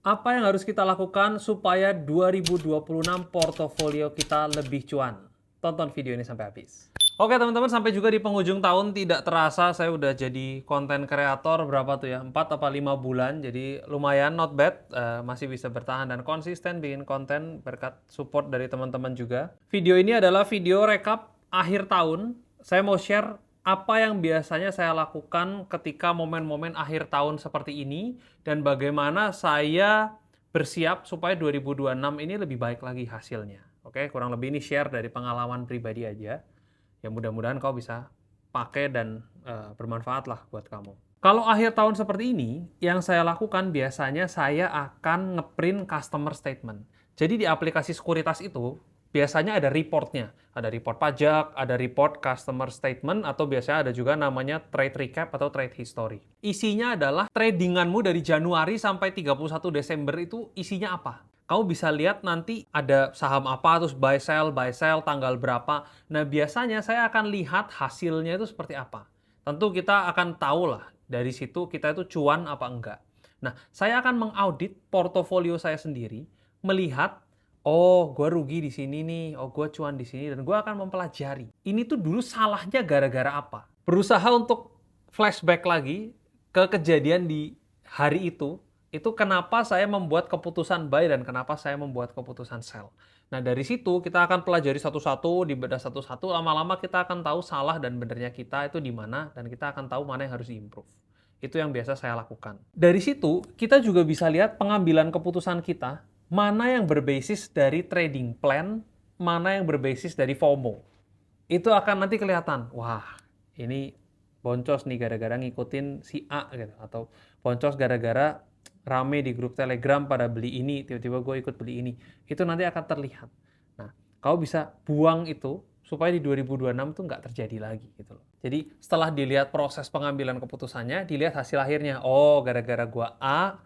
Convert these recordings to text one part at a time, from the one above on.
Apa yang harus kita lakukan supaya 2026 portofolio kita lebih cuan? Tonton video ini sampai habis. Oke teman-teman, sampai juga di penghujung tahun. Tidak terasa saya udah jadi konten kreator berapa tuh ya, 4 apa 5 bulan. Jadi lumayan, not bad. Masih bisa bertahan dan konsisten bikin konten berkat support dari teman-teman juga. Video ini adalah video rekap akhir tahun. Saya mau share apa yang biasanya saya lakukan ketika momen-momen akhir tahun seperti ini dan bagaimana saya bersiap supaya 2026 ini lebih baik lagi hasilnya. Oke, kurang lebih ini share dari pengalaman pribadi aja. Ya mudah-mudahan kau bisa pakai dan bermanfaat lah buat kamu. Kalau akhir tahun seperti ini, yang saya lakukan biasanya saya akan ngeprint customer statement. Jadi di aplikasi sekuritas itu, biasanya ada reportnya. Ada report pajak, ada report customer statement, atau biasanya ada juga namanya trade recap atau trade history. Isinya adalah tradinganmu dari Januari sampai 31 Desember itu isinya apa. Kamu bisa lihat nanti ada saham apa, terus buy sell, tanggal berapa. Nah, biasanya saya akan lihat hasilnya itu seperti apa. Tentu kita akan tahu lah, dari situ kita itu cuan apa enggak. Nah, saya akan mengaudit portofolio saya sendiri, melihat, oh, gue rugi di sini nih, oh, gue cuan di sini, dan gue akan mempelajari. Ini tuh dulu salahnya gara-gara apa? Berusaha untuk flashback lagi ke kejadian di hari itu kenapa saya membuat keputusan buy dan kenapa saya membuat keputusan sell. Nah, dari situ kita akan pelajari satu-satu, dibedah satu-satu, lama-lama kita akan tahu salah dan benernya kita itu di mana, dan kita akan tahu mana yang harus diimprove. Itu yang biasa saya lakukan. Dari situ, kita juga bisa lihat pengambilan keputusan kita, mana yang berbasis dari trading plan, mana yang berbasis dari FOMO. Itu akan nanti kelihatan, wah, ini boncos nih gara-gara ngikutin si A gitu, atau boncos gara-gara rame di grup Telegram pada beli ini, tiba-tiba gue ikut beli ini. Itu nanti akan terlihat. Nah, kau bisa buang itu supaya di 2026 itu nggak terjadi lagi gitu loh. Jadi setelah dilihat proses pengambilan keputusannya, dilihat hasil akhirnya. Oh, gara-gara gue A,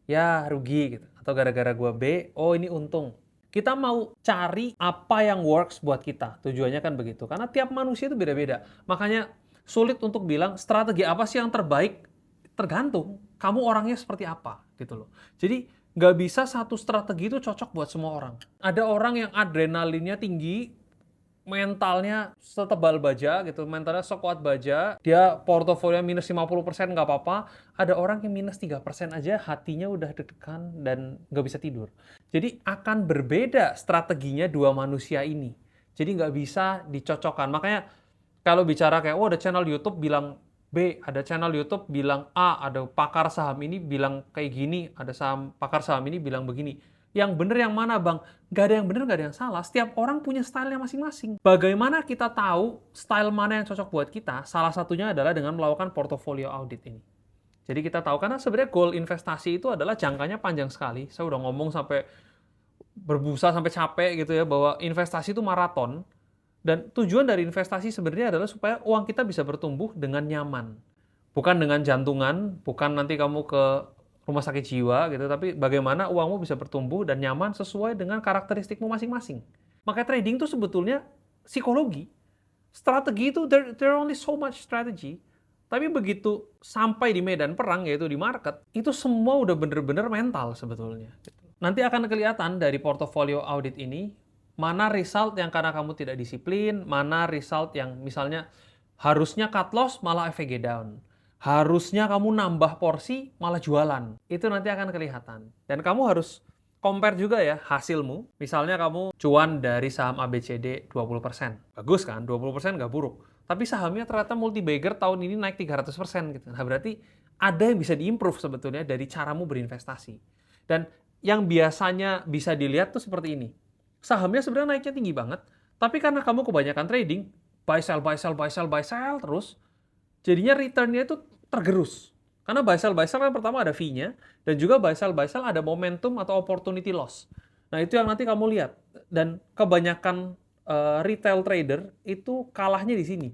ya rugi gitu. Atau gara-gara gue B, oh ini untung. Kita mau cari apa yang works buat kita. Tujuannya kan begitu. Karena tiap manusia itu beda-beda. Makanya sulit untuk bilang strategi apa sih yang terbaik. Tergantung kamu orangnya seperti apa gitu loh. Jadi nggak bisa satu strategi itu cocok buat semua orang. Ada orang yang adrenalinnya tinggi, mentalnya setebal baja gitu, mentalnya sekuat baja, dia portofolio minus 50% nggak apa-apa. Ada orang yang minus 3% aja hatinya udah deg-degan dan nggak bisa tidur. Jadi akan berbeda strateginya dua manusia ini. Jadi nggak bisa dicocokkan. Makanya kalau bicara kayak, oh ada channel YouTube bilang B, ada channel YouTube bilang A, ada pakar saham ini bilang kayak gini, ada pakar saham ini bilang begini. Yang bener yang mana bang? Gak ada yang bener, gak ada yang salah. Setiap orang punya stylenya masing-masing. Bagaimana kita tahu style mana yang cocok buat kita? Salah satunya adalah dengan melakukan portfolio audit ini. Jadi kita tahu, karena sebenarnya goal investasi itu adalah jangkanya panjang sekali. Saya udah ngomong sampai berbusa sampai capek gitu ya, bahwa investasi itu maraton. Dan tujuan dari investasi sebenarnya adalah supaya uang kita bisa bertumbuh dengan nyaman. Bukan dengan jantungan, bukan nanti kamu ke rumah sakit jiwa gitu, tapi bagaimana uangmu bisa bertumbuh dan nyaman sesuai dengan karakteristikmu masing-masing. Maka trading itu sebetulnya psikologi. Strategi itu, there only so much strategy. Tapi begitu sampai di medan perang, yaitu di market, itu semua udah bener-bener mental sebetulnya. Nanti akan kelihatan dari portofolio audit ini, mana result yang karena kamu tidak disiplin, mana result yang misalnya harusnya cut loss malah EVG down. Harusnya kamu nambah porsi malah jualan. Itu nanti akan kelihatan. Dan kamu harus compare juga ya hasilmu. Misalnya kamu cuan dari saham ABCD 20%. Bagus kan? 20% nggak buruk. Tapi sahamnya ternyata multi-bagger tahun ini naik 300% gitu. Nah berarti ada yang bisa diimprove sebetulnya dari caramu berinvestasi. Dan yang biasanya bisa dilihat tuh seperti ini. Sahamnya sebenarnya naiknya tinggi banget, tapi karena kamu kebanyakan trading, buy sell terus, jadinya return-nya itu tergerus. Karena buy sell kan pertama ada fee-nya, dan juga buy sell ada momentum atau opportunity loss. Nah itu yang nanti kamu lihat. Dan kebanyakan retail trader itu kalahnya di sini.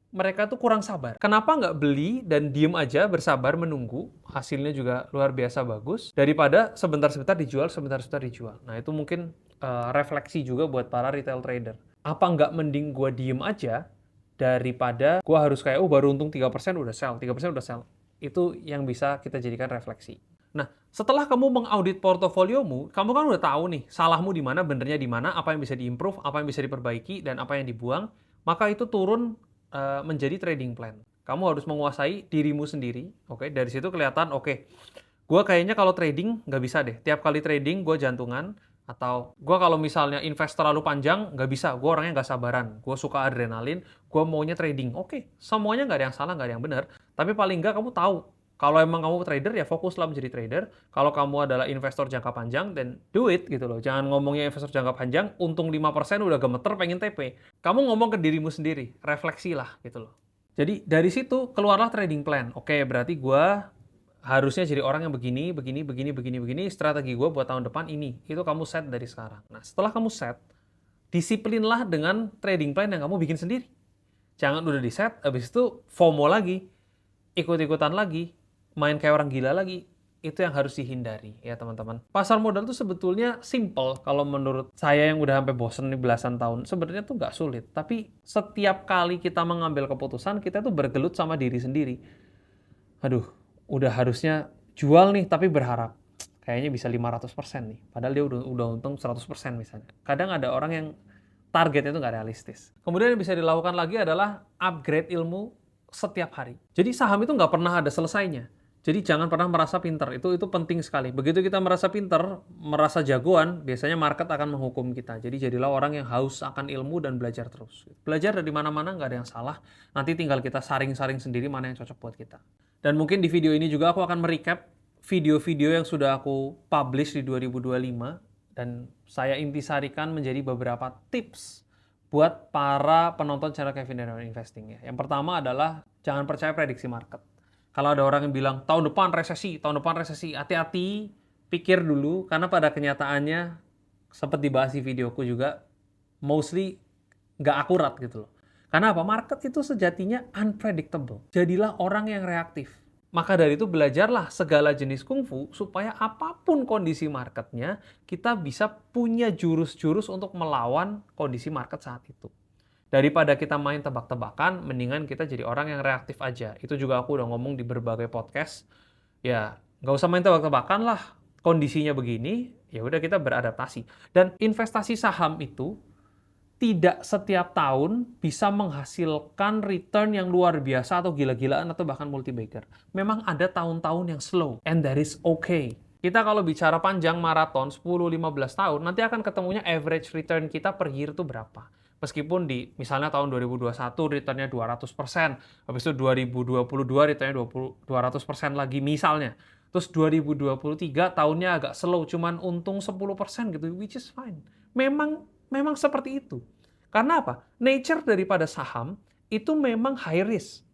Mereka tuh kurang sabar. Kenapa nggak beli dan diem aja bersabar menunggu, hasilnya juga luar biasa bagus, daripada sebentar-sebentar dijual. Nah itu mungkin refleksi juga buat para retail trader. Apa nggak mending gue diem aja daripada gue harus kayak, oh baru untung 3% udah sell, 3% udah sell. Itu yang bisa kita jadikan refleksi. Nah, Setelah kamu mengaudit portofoliomu, kamu kan udah tahu nih, salahmu di mana, benernya di mana, apa yang bisa diimprove, apa yang bisa diperbaiki, dan apa yang dibuang, maka itu turun menjadi trading plan. Kamu harus menguasai dirimu sendiri, oke? Dari situ kelihatan, oke, gue kayaknya kalau trading nggak bisa deh. Tiap kali trading gue jantungan, atau gue kalau misalnya invest terlalu panjang, nggak bisa. Gue orangnya nggak sabaran. Gue suka adrenalin, gue maunya trading. Oke, semuanya nggak ada yang salah, nggak ada yang benar. Tapi paling nggak kamu tahu, kalau emang kamu trader, ya fokuslah menjadi trader. Kalau kamu adalah investor jangka panjang, then do it gitu loh. Jangan ngomongnya investor jangka panjang, untung 5% udah gemeter pengen TP. Kamu ngomong ke dirimu sendiri, refleksilah gitu loh. Jadi dari situ keluarlah trading plan. Oke, berarti gue harusnya jadi orang yang begini, begini, begini, begini, begini. Strategi gue buat tahun depan ini. Itu kamu set dari sekarang. Nah, setelah kamu set, disiplinlah dengan trading plan yang kamu bikin sendiri. Jangan udah di set, habis itu FOMO lagi, ikut-ikutan lagi, main kayak orang gila lagi. Itu yang harus dihindari ya teman-teman. Pasar modal tuh sebetulnya simple kalau menurut saya yang udah sampai bosen nih belasan tahun. Sebenarnya tuh nggak sulit. Tapi setiap kali kita mengambil keputusan, kita tuh bergelut sama diri sendiri. Aduh, udah harusnya jual nih tapi berharap kayaknya bisa 500% nih. Padahal dia udah untung 100% misalnya. Kadang ada orang yang targetnya itu nggak realistis. Kemudian yang bisa dilakukan lagi adalah upgrade ilmu setiap hari. Jadi saham itu nggak pernah ada selesainya. Jadi jangan pernah merasa pinter, itu penting sekali. Begitu kita merasa pinter, merasa jagoan, biasanya market akan menghukum kita. Jadi jadilah orang yang haus akan ilmu dan belajar terus. Belajar dari mana-mana, nggak ada yang salah. Nanti tinggal kita saring-saring sendiri mana yang cocok buat kita. Dan mungkin di video ini juga aku akan merecap video-video yang sudah aku publish di 2025. Dan saya intisarikan menjadi beberapa tips buat para penonton channel Kevin Darmawan Investing. Yang pertama adalah jangan percaya prediksi market. Kalau ada orang yang bilang, tahun depan resesi, hati-hati, pikir dulu, karena pada kenyataannya, seperti dibahas di videoku juga, mostly nggak akurat gitu loh. Karena apa? Market itu sejatinya unpredictable. Jadilah orang yang reaktif. Maka dari itu belajarlah segala jenis kungfu, supaya apapun kondisi marketnya, kita bisa punya jurus-jurus untuk melawan kondisi market saat itu. Daripada kita main tebak-tebakan, mendingan kita jadi orang yang reaktif aja. Itu juga aku udah ngomong di berbagai podcast. Ya, nggak usah main tebak-tebakan lah. Kondisinya begini, ya udah kita beradaptasi. Dan investasi saham itu tidak setiap tahun bisa menghasilkan return yang luar biasa atau gila-gilaan atau bahkan multi-bagger. Memang ada tahun-tahun yang slow, and that is okay. Kita kalau bicara panjang maraton 10-15 tahun, nanti akan ketemunya average return kita per year itu berapa. Meskipun di misalnya tahun 2021 returnnya 200%, habis itu 2022 returnnya 200% lagi misalnya. Terus 2023 tahunnya agak slow, cuman untung 10% gitu, which is fine. Memang seperti itu. Karena apa? Nature daripada saham itu memang high risk.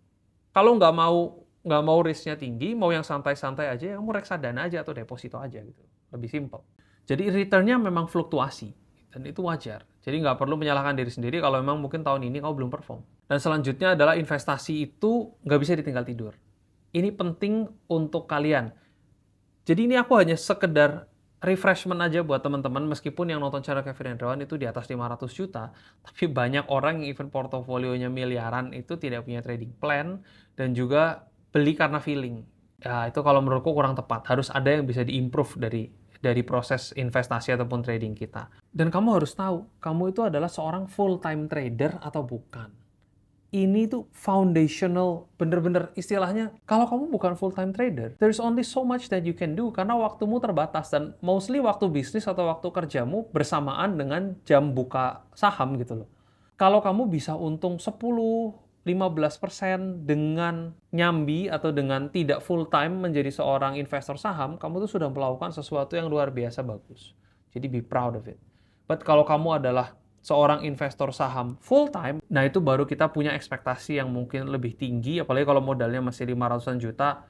Kalau nggak mau risknya tinggi, mau yang santai-santai aja, ya kamu reksadana aja atau deposito aja gitu. Lebih simple. Jadi returnnya memang fluktuasi. Dan itu wajar. Jadi nggak perlu menyalahkan diri sendiri kalau memang mungkin tahun ini kamu belum perform. Dan selanjutnya adalah investasi itu nggak bisa ditinggal tidur. Ini penting untuk kalian. Jadi ini aku hanya sekedar refreshment aja buat teman-teman, meskipun yang nonton channel Kevin Darmawan itu di atas 500 juta, tapi banyak orang yang even portofolionya miliaran itu tidak punya trading plan, dan juga beli karena feeling. Ya, itu kalau menurutku kurang tepat. Harus ada yang bisa diimprove dari proses investasi ataupun trading kita. Dan kamu harus tahu, kamu itu adalah seorang full-time trader atau bukan. Ini tuh foundational, bener-bener istilahnya, kalau kamu bukan full-time trader, there's only so much that you can do, karena waktumu terbatas, dan mostly waktu bisnis atau waktu kerjamu bersamaan dengan jam buka saham gitu loh. Kalau kamu bisa untung 10-15% dengan nyambi atau dengan tidak full-time menjadi seorang investor saham, kamu tuh sudah melakukan sesuatu yang luar biasa bagus. Jadi be proud of it. But kalau kamu adalah seorang investor saham full time, nah itu baru kita punya ekspektasi yang mungkin lebih tinggi, apalagi kalau modalnya masih 500-an juta,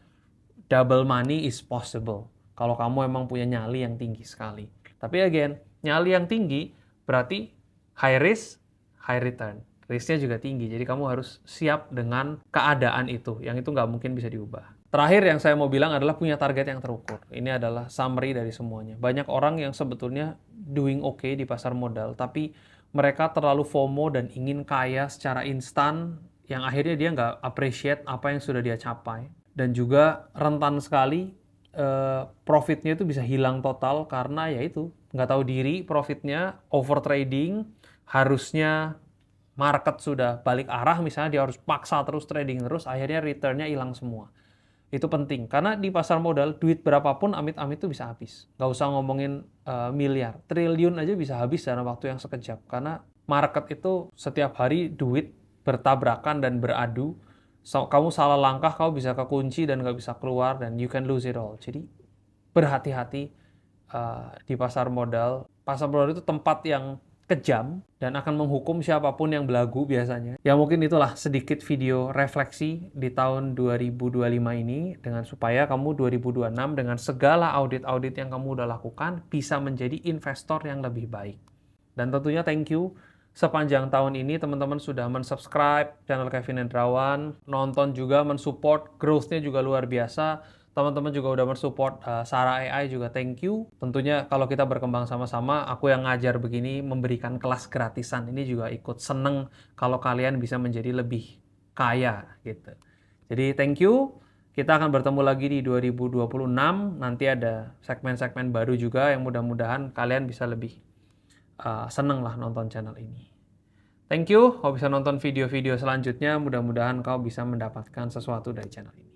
double money is possible. Kalau kamu emang punya nyali yang tinggi sekali. Tapi again, nyali yang tinggi berarti high risk, high return. Risknya juga tinggi, jadi kamu harus siap dengan keadaan itu, yang itu nggak mungkin bisa diubah. Terakhir yang saya mau bilang adalah punya target yang terukur. Ini adalah summary dari semuanya. Banyak orang yang sebetulnya doing okay di pasar modal, tapi mereka terlalu FOMO dan ingin kaya secara instan, yang akhirnya dia nggak appreciate apa yang sudah dia capai. Dan juga rentan sekali profitnya itu bisa hilang total karena ya itu nggak tahu diri profitnya, over trading, harusnya market sudah balik arah misalnya dia harus paksa terus trading terus, akhirnya returnnya hilang semua. Itu penting karena di pasar modal duit berapapun amit-amit itu bisa habis. Nggak usah ngomongin miliar, triliun aja bisa habis dalam waktu yang sekejap karena market itu setiap hari duit bertabrakan dan beradu. Kamu salah langkah, kamu bisa kekunci dan nggak bisa keluar dan you can lose it all. Jadi berhati-hati di pasar modal. Pasar modal itu tempat yang kejam dan akan menghukum siapapun yang belagu biasanya. Ya mungkin itulah sedikit video refleksi di tahun 2025 ini dengan supaya kamu 2026 dengan segala audit-audit yang kamu udah lakukan bisa menjadi investor yang lebih baik. Dan tentunya thank you sepanjang tahun ini teman-teman sudah mensubscribe channel Kevin Hendrawan, nonton juga, mensupport, growth-nya juga luar biasa. Teman-teman juga udah mensupport Sarah AI juga thank you. Tentunya kalau kita berkembang sama-sama, aku yang ngajar begini memberikan kelas gratisan ini juga ikut seneng kalau kalian bisa menjadi lebih kaya gitu. Jadi thank you. Kita akan bertemu lagi di 2026. Nanti ada segmen-segmen baru juga yang mudah-mudahan kalian bisa lebih seneng lah nonton channel ini. Thank you, kau bisa nonton video-video selanjutnya. Mudah-mudahan kau bisa mendapatkan sesuatu dari channel ini.